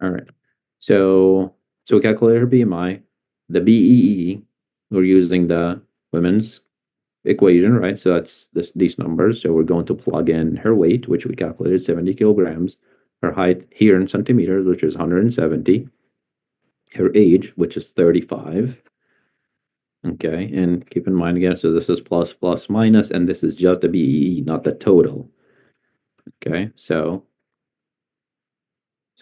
All right. So we calculate her BMI. The BEE, we're using the women's equation, right? So that's these numbers. So we're going to plug in her weight, which we calculated 70 kilograms, her height here in centimeters, which is 170, her age, which is 35. Okay, and keep in mind again, so this is plus, plus, minus, and this is just the BEE, not the total. Okay, so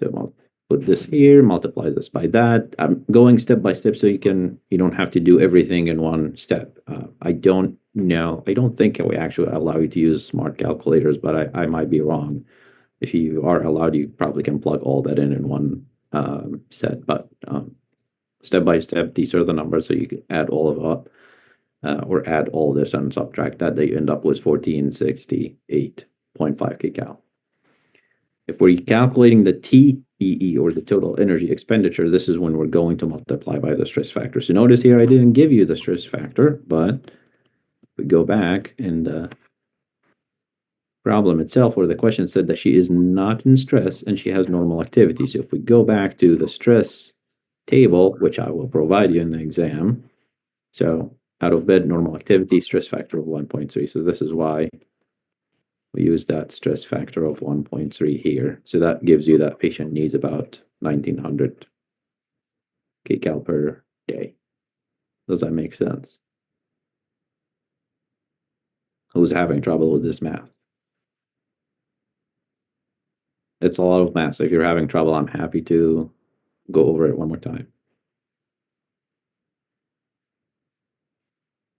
I'll put this here, multiply this by that. I'm going step by step so you don't have to do everything in one step. I don't think we actually allow you to use smart calculators, but I might be wrong. If you are allowed, you probably can plug all that in one set, but step by step, these are the numbers, so you can add all of up or add all this and subtract that you end up with 1468.5 kcal. If we're calculating the TEE or the total energy expenditure, this is when we're going to multiply by the stress factor. So notice here I didn't give you the stress factor, but we go back and the problem itself or the question said that she is not in stress and she has normal activity. So if we go back to the stress table, which I will provide you in the exam, so out of bed, normal activity, stress factor of 1.3. So this is why we use that stress factor of 1.3 here. So that gives you that patient needs about 1900 kcal per day. Does that make sense? Who's having trouble with this math? It's a lot of math. So if you're having trouble, I'm happy to go over it one more time.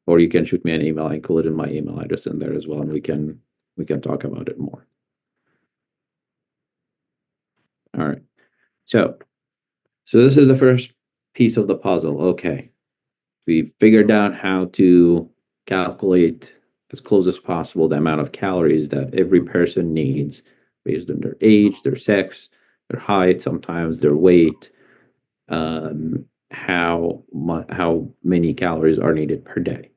or you can shoot me an email. I included my email address in there as well, and we can talk about it more. All right. So this is the first piece of the puzzle. Okay. We figured out how to calculate as close as possible the amount of calories that every person needs based on their age, their sex, their height, sometimes their weight, how many calories are needed per day.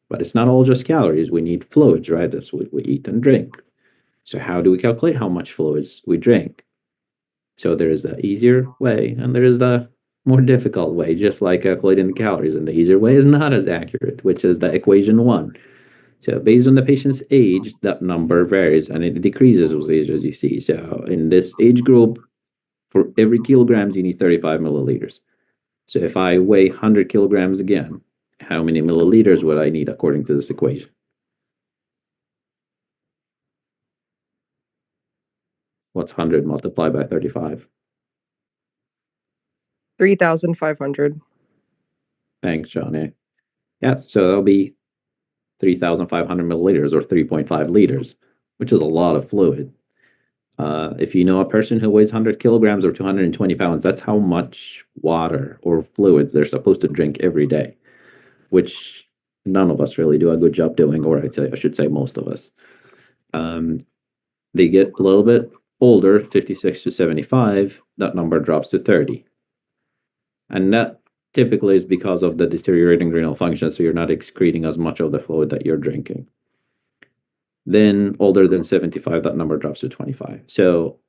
But it's not all just calories. We need fluids, right? That's what we eat and drink. So how do we calculate how much fluids we drink? So there is the easier way and there is the more difficult way, just like calculating the calories. And the easier way is not as accurate, which is the equation 1. So based on the patient's age, that number varies and it decreases with age, as you see. So in this age group, for every kilograms, you need 35 milliliters. So if I weigh 100 kilograms again, how many milliliters would I need according to this equation? What's 100 multiplied by 35? 3,500. Thanks, Johnny. Yeah, so that'll be 3,500 milliliters or 3.5 liters, which is a lot of fluid. If you know a person who weighs 100 kilograms or 220 pounds, that's how much water or fluids they're supposed to drink every day, which none of us really do a good job doing, or I should say most of us. They get a little bit older, 56 to 75, that number drops to 30. And that typically is because of the deteriorating renal function, so you're not excreting as much of the fluid that you're drinking. Then older than 75, that number drops to 25. So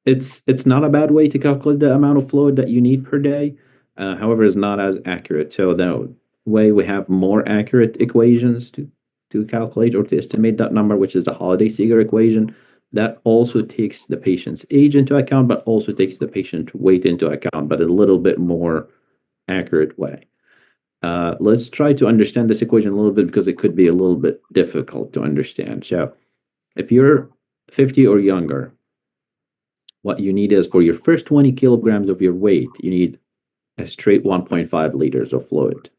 it's not a bad way to calculate the amount of fluid that you need per day. However, it's not as accurate. So the way we have more accurate equations to calculate or to estimate that number, which is the Holiday-Seeger equation, that also takes the patient's age into account, but also takes the patient weight into account, but a little bit more accurate way. Let's try to understand this equation a little bit because it could be a little bit difficult to understand. So if you're 50 or younger, what you need is for your first 20 kilograms of your weight, you need a straight 1.5 liters of fluid.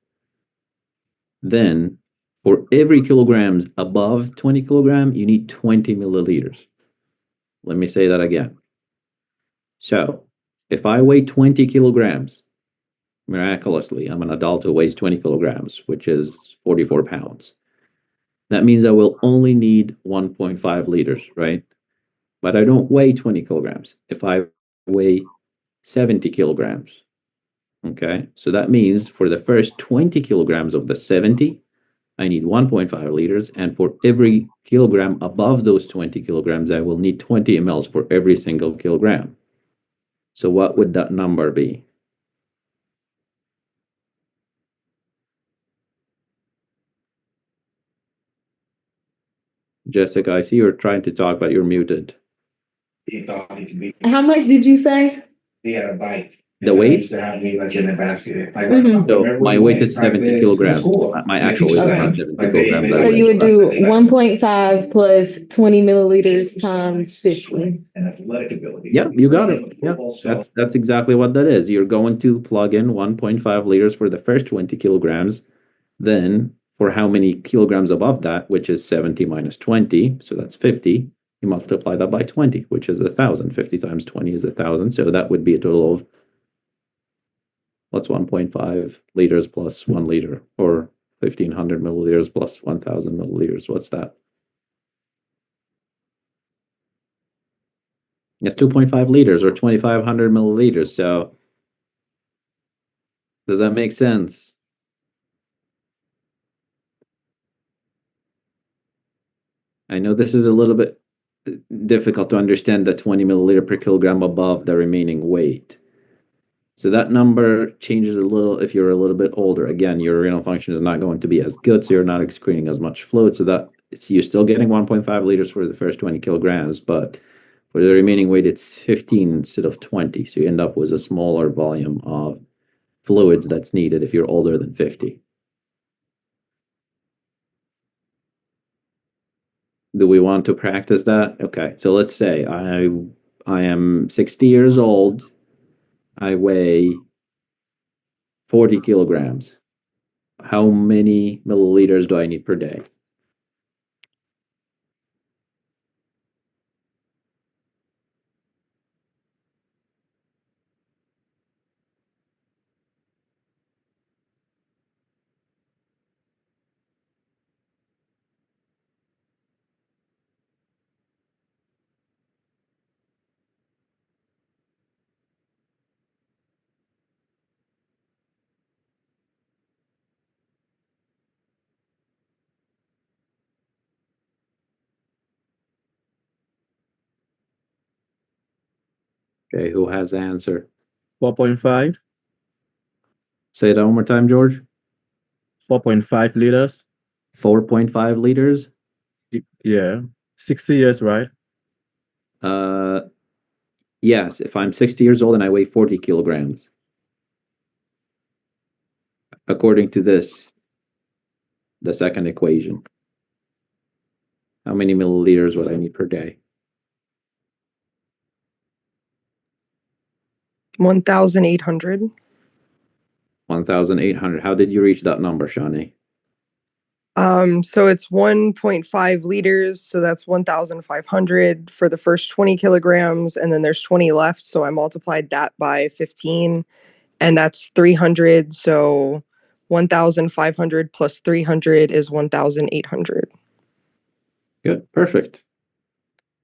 Then for every kilograms above 20 kilogram, you need 20 milliliters. Let me say that again. So if I weigh 20 kilograms, miraculously, I'm an adult who weighs 20 kilograms, which is 44 pounds. That means I will only need 1.5 liters, right? But I don't weigh 20 kilograms. If I weigh 70 kilograms, okay? So that means for the first 20 kilograms of the 70, I need 1.5 liters. And for every kilogram above those 20 kilograms, I will need 20 mLs for every single kilogram. So what would that number be? Jessica, I see you're trying to talk, but you're muted. How much did you say? The weight? Used to have me like in the basket. Like, So my weight is 70 kilograms. My actual weight is not 70 kilograms. So you would do 1.5 plus 20 milliliters times 50. Yeah, you got it. Yeah, that's exactly what that is. You're going to plug in 1.5 liters for the first 20 kilograms. Then for how many kilograms above that, which is 70 minus 20, so that's 50, you multiply that by 20, which is 1,000. 50 times 20 is 1,000. So that would be a total of, what's 1.5 liters plus 1 liter, or 1,500 milliliters plus 1,000 milliliters? What's that? It's 2.5 liters or 2,500 milliliters. So does that make sense? I know this is a little bit difficult to understand the 20 milliliter per kilogram above the remaining weight. So that number changes a little if you're a little bit older. Again, your renal function is not going to be as good, so you're not excreting as much fluid. So that you're still getting 1.5 liters for the first 20 kilograms, but for the remaining weight, it's 15 instead of 20. So you end up with a smaller volume of fluids that's needed if you're older than 50. Do we want to practice that? Okay, so let's say I am 60 years old. I weigh 40 kilograms. how many milliliters do I need per day? Okay, who has the answer? 4.5. Say that one more time, George. 4.5 liters. 4.5 liters. Yeah. 60 years, right? Yes, if I'm 60 years old and I weigh 40 kilograms. According to this, the second equation. How many milliliters would I need per day? 1,800. 1,800. How did you reach that number, Shawnee? So it's 1.5 liters, so that's 1,500 for the first 20 kilograms, and then there's 20 left, so I multiplied that by 15, and that's 300, so 1,500 plus 300 is 1,800. Good, perfect.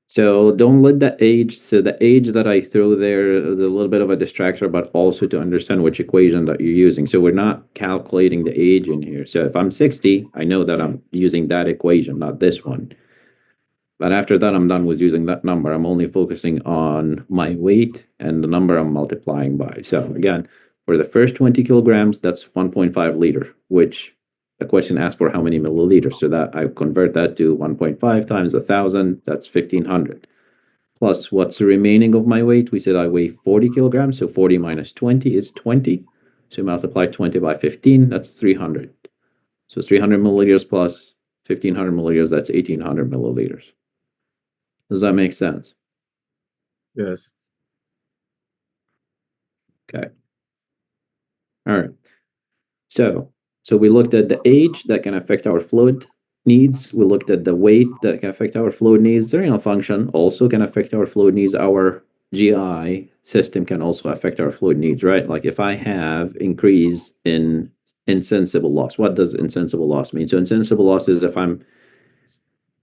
So don't let the age, so the age that I throw there is a little bit of a distractor, but also to understand which equation that you're using. So we're not calculating the age in here. So if I'm 60, I know that I'm using that equation, not this one. But after that, I'm done with using that number. I'm only focusing on my weight and the number I'm multiplying by. So again, for the first 20 kilograms, that's 1.5 liter, which the question asks for how many milliliters. So that I convert that to 1.5 times 1,000, that's 1,500. Plus what's the remaining of my weight? We said I weigh 40 kilograms, so 40 minus 20 is 20. So multiply 20 by 15, that's 300. So 300 milliliters plus 1,500 milliliters, that's 1,800 milliliters. Does that make sense? Yes. Okay. All right. So we looked at the age that can affect our fluid needs. We looked at the weight that can affect our fluid needs. The renal function also can affect our fluid needs. Our GI system can also affect our fluid needs, right? Like if I have increase in insensible loss, what does insensible loss mean? So insensible loss is if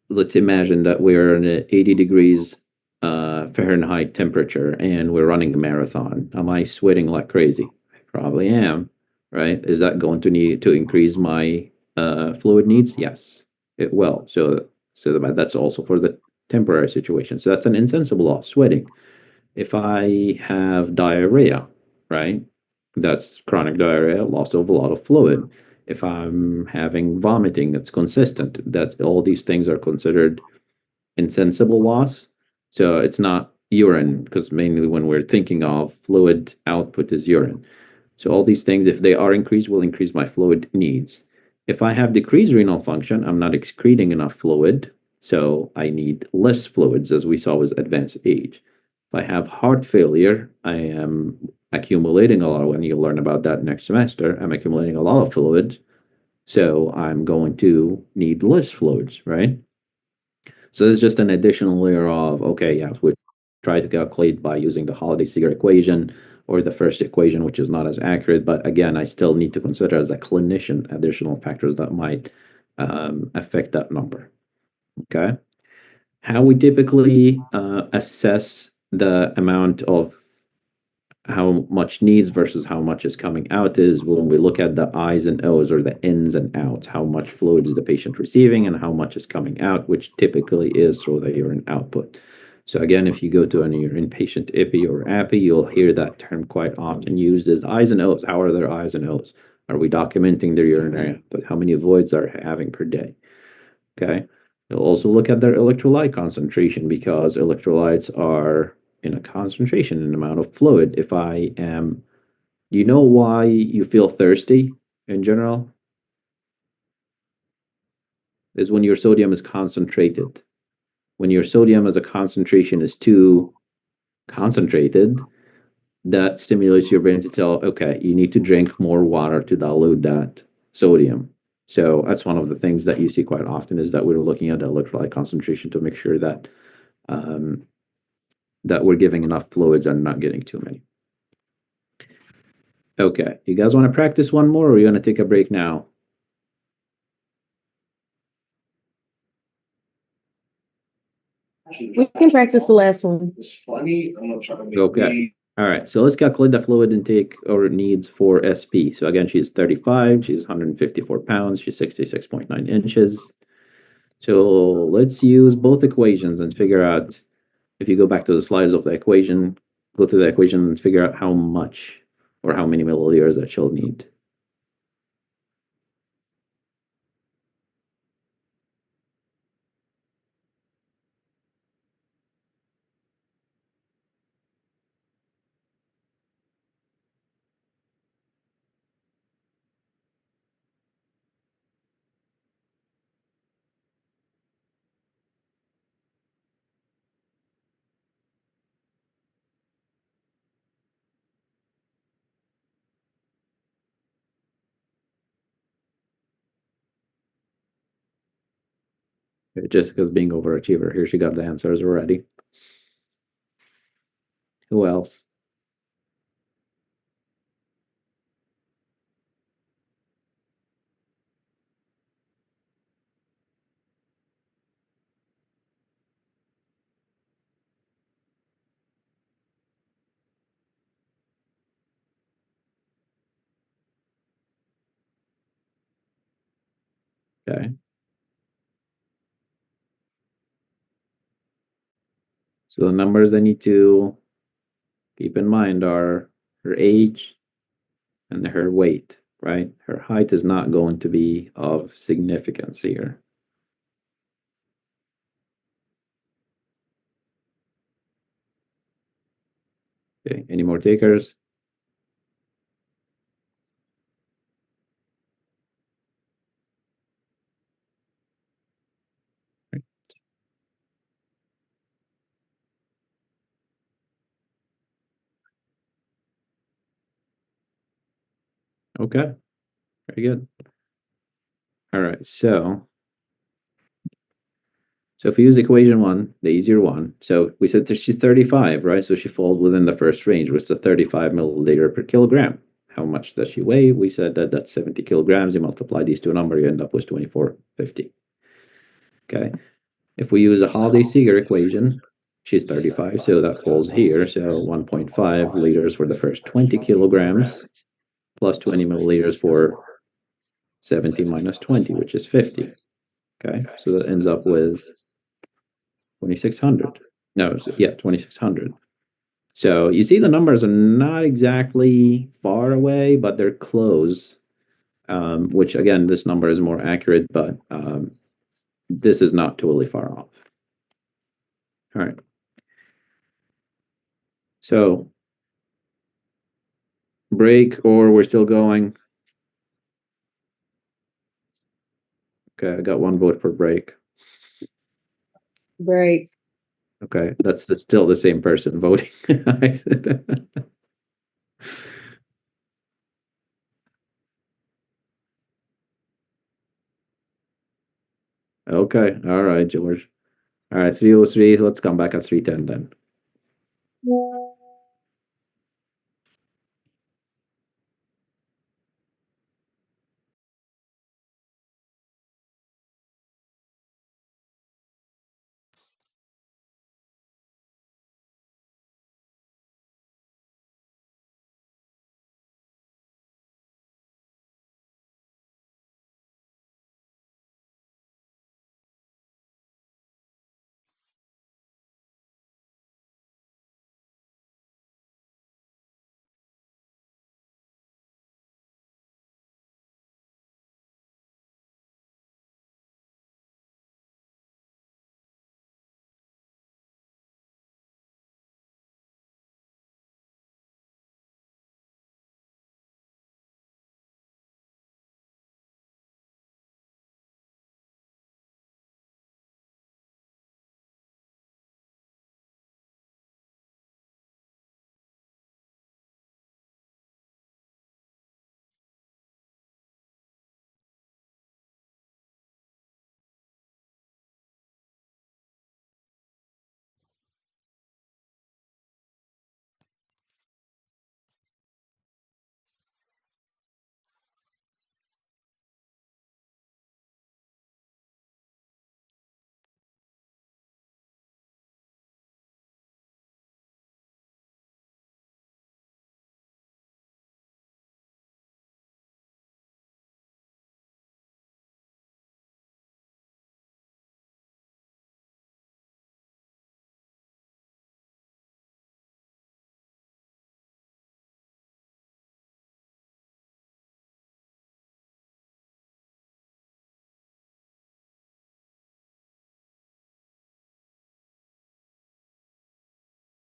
let's imagine that we're in 80 degrees Fahrenheit temperature and we're running a marathon. Am I sweating like crazy? I probably am, right? Is that going to need to increase my fluid needs? Yes, it will. So that's also for the temporary situation. So that's an insensible loss, sweating. If I have diarrhea, right? That's chronic diarrhea, loss of a lot of fluid. If I'm having vomiting, it's consistent. That all these things are considered insensible loss. So it's not urine, because mainly when we're thinking of fluid output is urine. So all these things, if they are increased, will increase my fluid needs. If I have decreased renal function, I'm not excreting enough fluid, so I need less fluids, as we saw with advanced age. If I have heart failure, I am accumulating a lot. When you learn about that next semester, I'm accumulating a lot of fluid, so I'm going to need less fluids, right? So there's just an additional layer of, okay, yeah, we try to calculate by using the Holiday-Seeger equation or the first equation, which is not as accurate. But again, I still need to consider as a clinician additional factors that might affect that number. Okay. How we typically assess the amount of how much needs versus how much is coming out is when we look at the I's and O's, or the ins and outs, how much fluid is the patient receiving and how much is coming out, which typically is through the urine output. So again, if you go to an inpatient IPI or API, you'll hear that term quite often used as I's and O's. How are their I's and O's? Are we documenting their urinary output? How many voids are having per day? Okay. You'll also look at their electrolyte concentration, because electrolytes are in a concentration and amount of fluid. If I am, do you know why you feel thirsty in general? Is when your sodium is concentrated. When your sodium as a concentration is too concentrated, that stimulates your brain to tell, okay, you need to drink more water to dilute that sodium. So that's one of the things that you see quite often, is that we're looking at the electrolyte concentration to make sure that that we're giving enough fluids and not getting too many. Okay, you guys want to practice one more, or are you going to take a break now? We can practice the last one. It's funny. I'm gonna try to make Okay. All right, so let's calculate the fluid intake or needs for SP. So again, she's 35, she's 154 pounds, she's 66.9 inches. So let's use both equations and figure out, if you go back to the slides of the equation, go to the equation and figure out how much or how many milliliters that she'll need. Okay, Jessica's being overachiever here. She got the answers already. Who else? Okay. So the numbers I need to keep in mind are her age and her weight, right? Her height is not going to be of significance here. Okay, any more takers? Okay, very good. All right, so if we use equation one, the easier one, so we said that she's 35, right? So she falls within the first range, which is a 35 milliliter per kilogram. How much does she weigh? We said that that's 70 kilograms. You multiply these two numbers, you end up with 2450. Okay. If we use a Holiday-Seeger equation, she's 35, so that falls here. So 1.5 liters for the first 20 kilograms, plus 20 milliliters for 70 minus 20, which is 50. Okay, so that ends up with 2600. No, yeah, 2600. So you see the numbers are not exactly far away, but they're close, which again, this number is more accurate, but this is not totally far off. All right. So break, or we're still going? Okay, I got one vote for break. Break. Okay, that's still the same person voting. Okay, all right, George. All right, 303. Let's come back at 310 then.